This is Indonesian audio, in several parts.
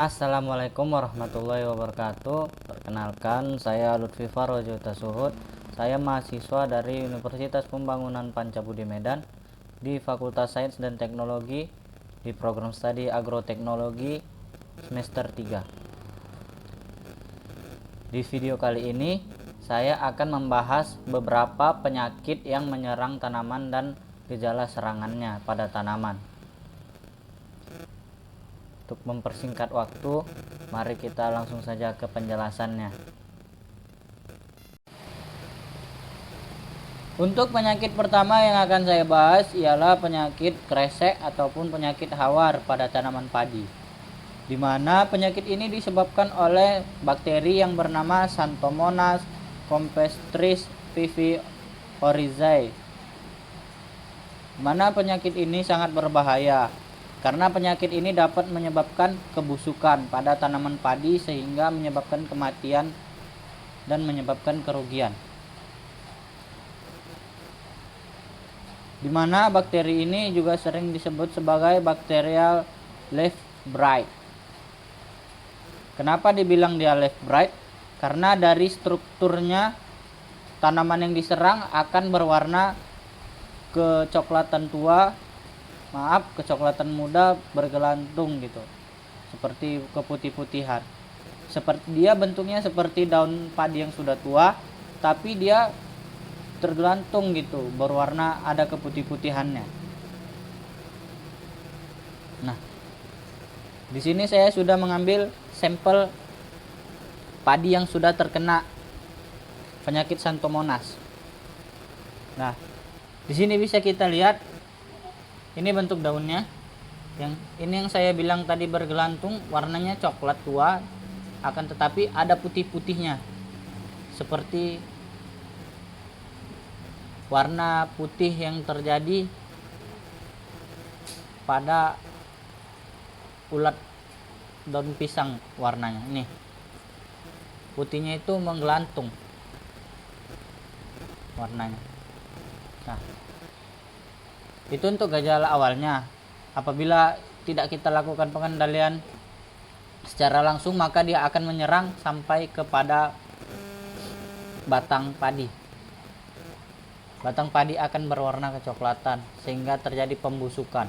Assalamualaikum warahmatullahi wabarakatuh. Perkenalkan, saya Lutfi Farojo Tasuhud. Saya mahasiswa dari Universitas Pembangunan Pancabudi Medan di Fakultas Sains dan Teknologi di program studi Agroteknologi semester 3. Di video kali ini saya akan membahas beberapa penyakit yang menyerang tanaman dan gejala serangannya pada tanaman. Untuk mempersingkat waktu, mari kita langsung saja ke penjelasannya. Untuk penyakit pertama yang akan saya bahas ialah penyakit kresek ataupun penyakit hawar pada tanaman padi, di mana penyakit ini disebabkan oleh bakteri yang bernama Xanthomonas campestris viviorizae. Mana penyakit ini sangat berbahaya karena penyakit ini dapat menyebabkan kebusukan pada tanaman padi sehingga menyebabkan kematian dan menyebabkan kerugian. Di mana bakteri ini juga sering disebut sebagai bakterial leaf blight. Kenapa dibilang dia leaf blight? Karena dari strukturnya tanaman yang diserang akan berwarna kecoklatan muda bergelantung gitu, seperti keputih-putihan. Dia bentuknya seperti daun padi yang sudah tua, tapi dia tergelantung gitu, berwarna ada keputih-putihannya. Nah, di sini saya sudah mengambil sampel padi yang sudah terkena penyakit Xanthomonas. Nah, di sini bisa kita lihat ini bentuk daunnya. Yang saya bilang tadi bergelantung, warnanya coklat tua, akan tetapi ada putih-putihnya, seperti warna putih yang terjadi pada ulat daun pisang warnanya. Ini putihnya itu menggelantung warnanya. Nah, itu untuk gejala awalnya. Apabila tidak kita lakukan pengendalian secara langsung, maka dia akan menyerang sampai kepada batang padi. Batang padi akan berwarna kecoklatan sehingga terjadi pembusukan.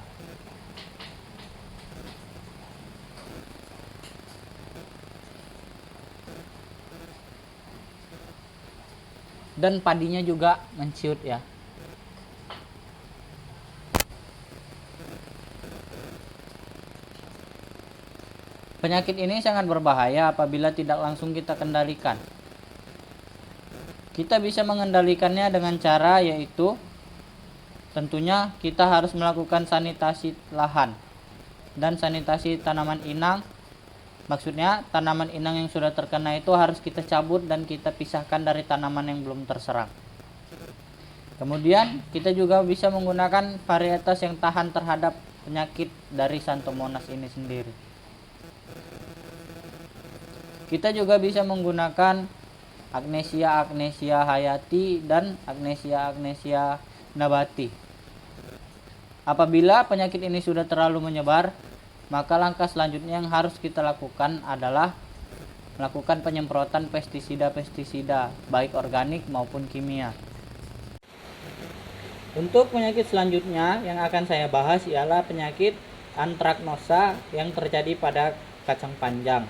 Dan padinya juga menciut ya. Penyakit ini sangat berbahaya apabila tidak langsung kita kendalikan. Kita bisa mengendalikannya dengan cara yaitu tentunya kita harus melakukan sanitasi lahan dan sanitasi tanaman inang. Maksudnya tanaman inang yang sudah terkena itu harus kita cabut dan kita pisahkan dari tanaman yang belum terserang. Kemudian kita juga bisa menggunakan varietas yang tahan terhadap penyakit dari Xanthomonas ini sendiri. Kita juga bisa menggunakan Agnesia hayati dan Agnesia nabati. Apabila penyakit ini sudah terlalu menyebar, maka langkah selanjutnya yang harus kita lakukan adalah melakukan penyemprotan pestisida baik organik maupun kimia. Untuk penyakit selanjutnya yang akan saya bahas ialah penyakit antraknosa yang terjadi pada kacang panjang,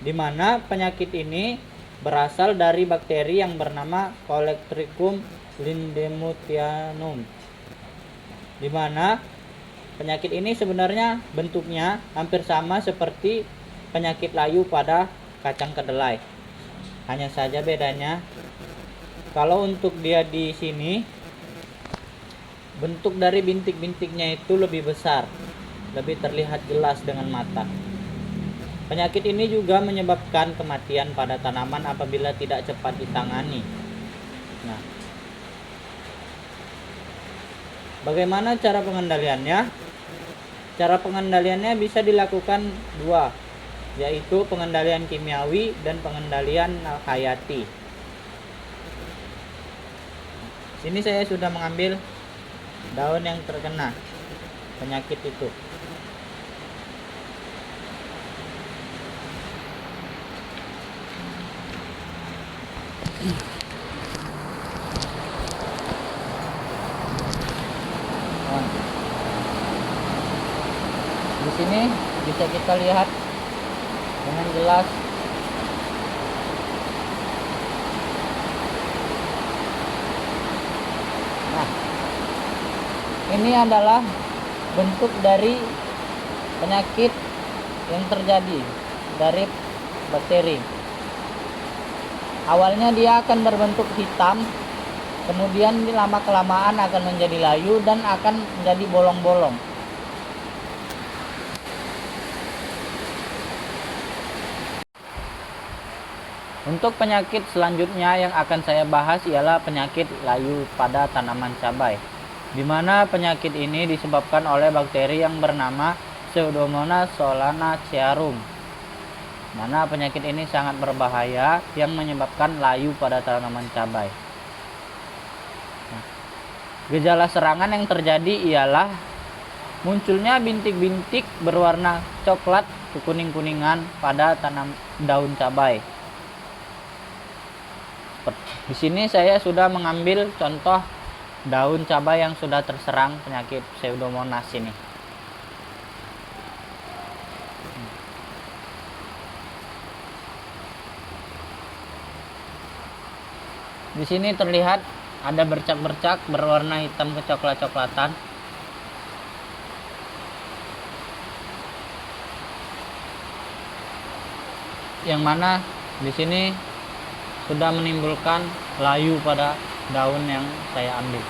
di mana penyakit ini berasal dari bakteri yang bernama Colectricum lindemuthianum, di mana penyakit ini sebenarnya bentuknya hampir sama seperti penyakit layu pada kacang kedelai. Hanya saja bedanya, kalau untuk dia di sini bentuk dari bintik-bintiknya itu lebih besar, lebih terlihat jelas dengan mata. Penyakit ini juga menyebabkan kematian pada tanaman apabila tidak cepat ditangani. Nah, bagaimana cara pengendaliannya? Cara pengendaliannya bisa dilakukan dua, yaitu pengendalian kimiawi dan pengendalian hayati. Sini saya sudah mengambil daun yang terkena penyakit itu. Nah, di sini bisa kita lihat dengan jelas nah, ini adalah bentuk dari penyakit yang terjadi dari bakteri. Awalnya dia akan berbentuk hitam, kemudian lama kelamaan akan menjadi layu dan akan menjadi bolong-bolong. Untuk penyakit selanjutnya yang akan saya bahas ialah penyakit layu pada tanaman cabai, di mana penyakit ini disebabkan oleh bakteri yang bernama Pseudomonas solanacearum. Mana penyakit ini sangat berbahaya yang menyebabkan layu pada tanaman cabai. Nah, gejala serangan yang terjadi ialah munculnya bintik-bintik berwarna coklat kekuning-kuningan pada daun cabai. Di sini saya sudah mengambil contoh daun cabai yang sudah terserang penyakit Pseudomonas ini. Di sini terlihat ada bercak-bercak berwarna hitam kecoklat-coklatan. Yang mana di sini sudah menimbulkan layu pada daun yang saya ambil.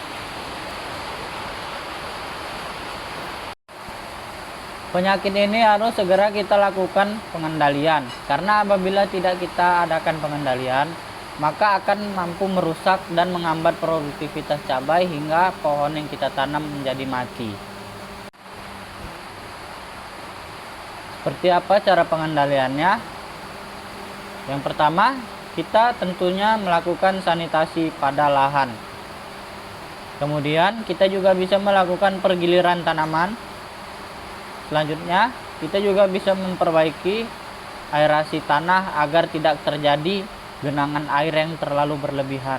Penyakit ini harus segera kita lakukan pengendalian, karena apabila tidak kita adakan pengendalian, maka akan mampu merusak dan menghambat produktivitas cabai hingga pohon yang kita tanam menjadi mati. Seperti apa cara pengendaliannya? Yang pertama, kita tentunya melakukan sanitasi pada lahan. Kemudian kita juga bisa melakukan pergiliran tanaman. Selanjutnya kita juga bisa memperbaiki aerasi tanah agar tidak terjadi genangan air yang terlalu berlebihan.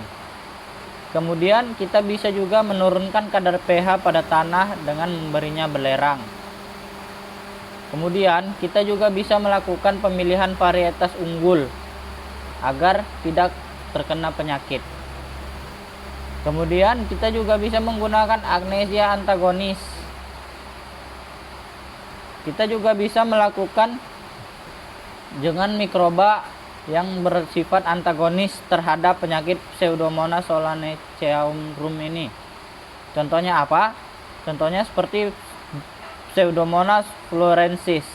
Kemudian kita bisa juga menurunkan kadar pH pada tanah dengan memberinya belerang. Kemudian kita juga bisa melakukan pemilihan varietas unggul agar tidak terkena penyakit. Kemudian kita juga bisa menggunakan agnesia antagonis. Kita juga bisa melakukan dengan mikroba yang bersifat antagonis terhadap penyakit Pseudomonas solanacearum ini. Contohnya apa? Contohnya seperti Pseudomonas fluorensis.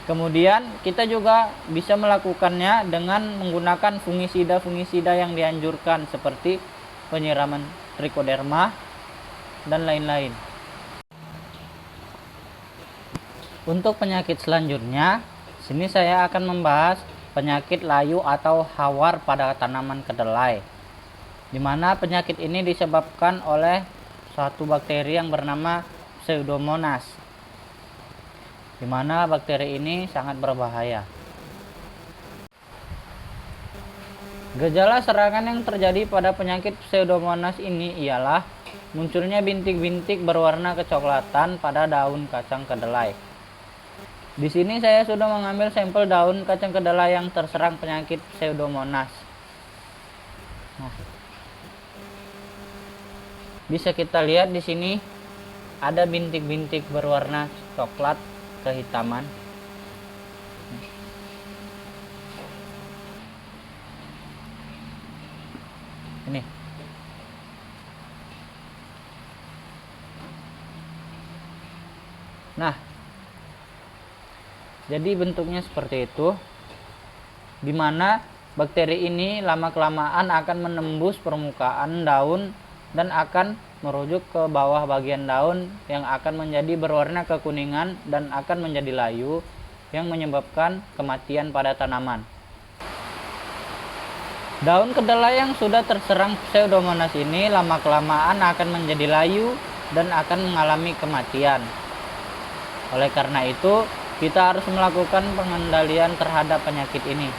Kemudian kita juga bisa melakukannya dengan menggunakan fungisida yang dianjurkan seperti penyiraman trichoderma dan lain-lain. Untuk penyakit selanjutnya, sini saya akan membahas penyakit layu atau hawar pada tanaman kedelai. Di mana penyakit ini disebabkan oleh suatu bakteri yang bernama Pseudomonas, di mana bakteri ini sangat berbahaya. Gejala serangan yang terjadi pada penyakit Pseudomonas ini ialah munculnya bintik-bintik berwarna kecoklatan pada daun kacang kedelai. Di sini saya sudah mengambil sampel daun kacang kedelai yang terserang penyakit Pseudomonas. Nah, bisa kita lihat di sini ada bintik-bintik berwarna coklat kehitaman. Ini. Nah, jadi bentuknya seperti itu, di mana bakteri ini lama-kelamaan akan menembus permukaan daun dan akan merujuk ke bawah bagian daun yang akan menjadi berwarna kekuningan dan akan menjadi layu yang menyebabkan kematian pada tanaman. Daun kedelai yang sudah terserang Pseudomonas ini lama-kelamaan akan menjadi layu dan akan mengalami kematian. Oleh karena itu, kita harus melakukan pengendalian terhadap penyakit ini.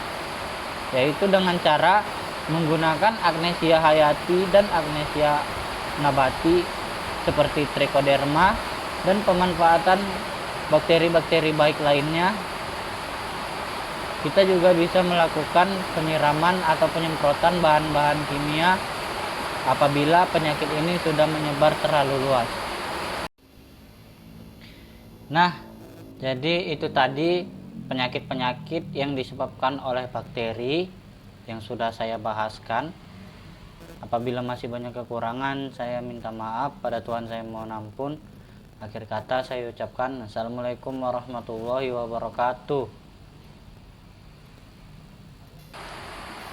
yaitu dengan cara menggunakan Artemisia hayati dan Artemisia nabati seperti Trichoderma dan pemanfaatan bakteri-bakteri baik lainnya. Kita juga bisa melakukan penyiraman atau penyemprotan bahan-bahan kimia apabila penyakit ini sudah menyebar terlalu luas. Nah, jadi itu tadi penyakit-penyakit yang disebabkan oleh bakteri yang sudah saya bahaskan. Apabila masih banyak kekurangan, saya minta maaf, pada Tuhan saya mohon ampun. Akhir kata saya ucapkan Assalamualaikum warahmatullahi wabarakatuh.